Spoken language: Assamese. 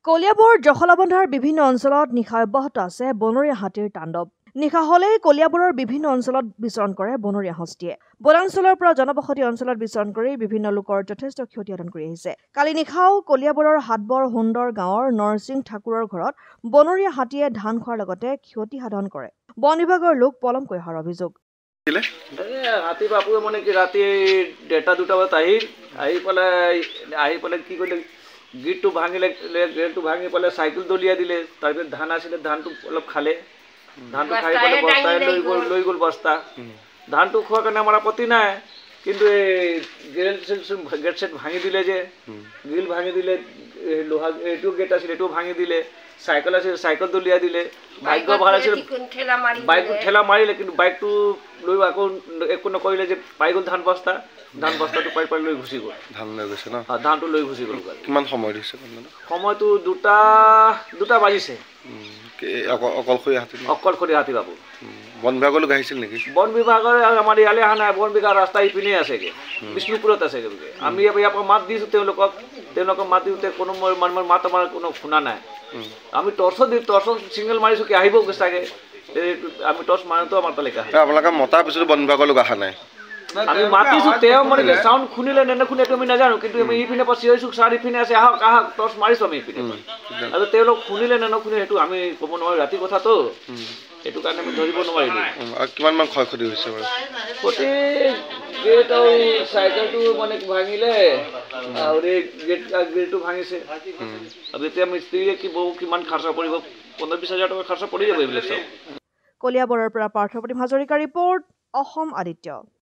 কলিয়াবৰ জখলাবন্ধাৰ বিভিন্ন অঞ্চলত নিশা অব্যাহত আছে বনৰীয়া হাতীৰ তাণ্ডৱ। নিশা হলেই কলিয়াবৰৰ বিভিন্ন অঞ্চলত বিচৰণ কৰে বনৰীয়া হস্তীয়ে। বনাঞ্চলৰ পৰা জনবসতি অঞ্চলত বিচৰণ কৰি বিভিন্ন লোকৰ যথেষ্ট ক্ষতিসাধন কৰি আহিছে। কালি নিশাও কলিয়াবৰৰ হাটবৰ সুন্দৰ গাঁৱৰ নৰসিং ঠাকুৰৰ ঘৰত বনৰীয়া হাতীয়ে ধান খোৱাৰ লগতে ক্ষতিসাধন কৰে। বন বিভাগৰ লোক পলমকৈ অহাৰ অভিযোগ। হাতী বাপুৱে মানে কি ৰাতি 1:30-2টা বজাত আহি পেলাই কি কৰিলে গেটটো ভাঙি পেলাই চাইকেল দলিয়াই দিলে। তাৰপিছত ধান আছিলে ধানটো অলপ খালে, ধানটো খাই পেলাই বস্তাই লৈ গ'ল বস্তা। ধানটো খোৱাৰ কাৰণে আমাৰ আপত্তি নাই, কিন্তু এই গেট চেট ভাঙি দিলে যে গ্ৰিল ভাঙি দিলে, লোহা এইটো গেট আছিলে এইটো ভাঙি দিলে, চাইকেল আছিল চাইকেল দলিয়াই দিলে, ভাগ্য ভাল আছিল বাইকটো ঠেলা মাৰিলে, কিন্তু বাইকটো লৈ আকৌ একো নকৰিলে যে পাই গ'ল ধান বস্তাটো পাই লৈ গুচি গ'ল। ধান লৈ গৈছে ন? ধানটো লৈ গুচি গ'ল। কিমান সময় দিছে? সময়টো 2টা বাজিছে। অকলশৰীয়া হাতী বাবু। বন বিভাগৰ লোক আহিছিল নেকি? বন বিভাগৰ আমাৰ ইয়ালৈ অহা নাই। বন বিভাগৰ ৰাস্তা ইপিনে আছেগে, বিষ্ণুপুৰত আছেগে। আমি ইয়াৰ পৰা মাত দিছোঁ তেওঁলোকক মাত দিওঁতে কোনো মানুহৰ মাত আমাৰ কোনো শুনা নাই। আমি টৰ্চৰ চিগনেল মাৰিছোঁ কি আহিব চাগে, আমি টৰ্চ মাৰোঁতেও আমাৰ তালৈকে আহে। আপোনালোকে মতাৰ পিছতো বন বিভাগৰ লোক অহা নাই? আমি মাতিছোঁ, তেওঁ মানে চাউণ্ড শুনিলে নেশুনে এইটো আমি নাজানো, কিন্তু আমি ইপিনে পৰা চিঞৰিছোঁ ছাৰ ইপিনে আছে আহক টৰ্চ মাৰিছোঁ আমি ইপিনে। আৰু তেওঁলোক শুনিলে নেশুনে সেইটো আমি ক'ব নোৱাৰোঁ, ৰাতি কথাটো সেইটো কাৰণে আমি ধৰিব নোৱাৰিলোঁ। কিমান মান ক্ষয় ক্ষতি হৈছে বাৰু? ক্ষতি গেট আৰু চাইকেলটো মানে ভাঙিলে আৰু এই গ্ৰিলটো ভাঙিছে। আৰু এতিয়া মিস্ত্ৰীয়ে কিমান খৰচা পৰিব, 15-20 হাজাৰ টকা খৰচা পৰি যাব এইবিলাক চব। কলিয়াবৰৰ পৰা পাৰ্থপ্ৰতিম হাজৰিকা ৰিপৰ্ট, অসম আদিত্য।